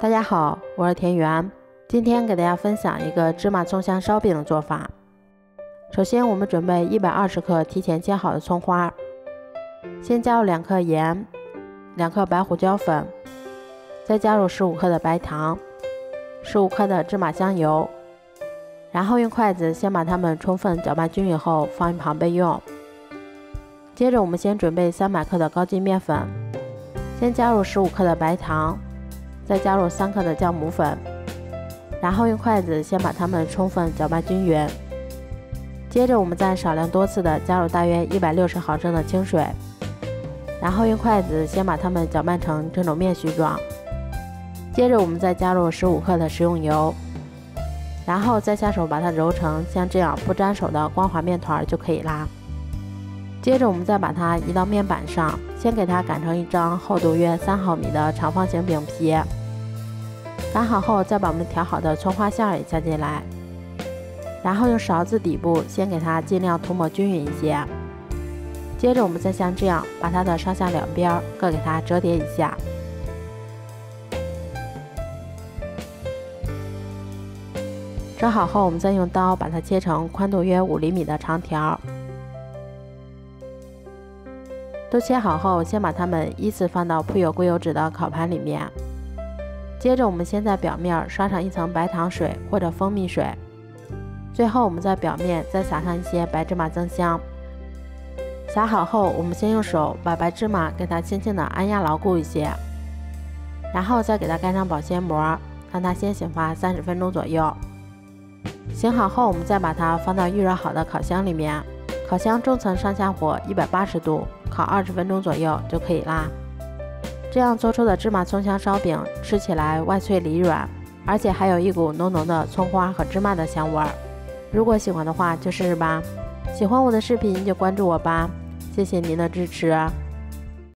大家好，我是田园，今天给大家分享一个芝麻葱香烧饼的做法。首先我们准备120克提前切好的葱花，先加入2克盐、2克白胡椒粉，再加入15克的白糖、15克的芝麻香油，然后用筷子先把它们充分搅拌均匀后放一旁备用。接着我们先准备300克的高筋面粉，先加入15克的白糖，再加入3克的酵母粉，然后用筷子先把它们充分搅拌均匀。接着我们再少量多次的加入大约160毫升的清水，然后用筷子先把它们搅拌成这种面絮状。接着我们再加入15克的食用油，然后再下手把它揉成像这样不粘手的光滑面团就可以啦。接着我们再把它移到面板上，先给它擀成一张厚度约3毫米的长方形饼皮。擀好后，再把我们调好的葱花馅也加进来，然后用勺子底部先给它尽量涂抹均匀一些。接着我们再像这样把它的上下两边各给它折叠一下。折好后，我们再用刀把它切成宽度约5厘米的长条。都切好后，先把它们依次放到铺有硅油纸的烤盘里面。接着我们先在表面刷上一层白糖水或者蜂蜜水，最后我们在表面再撒上一些白芝麻增香。撒好后，我们先用手把白芝麻给它轻轻的按压牢固一些，然后再给它盖上保鲜膜，让它先醒发30分钟左右。醒好后，我们再把它放到预热好的烤箱里面，烤箱中层上下火180度，烤20分钟左右就可以啦。这样做出的芝麻葱香烧饼吃起来外脆里软，而且还有一股浓浓的葱花和芝麻的香味儿。如果喜欢的话就试试吧。喜欢我的视频就关注我吧，谢谢您的支持。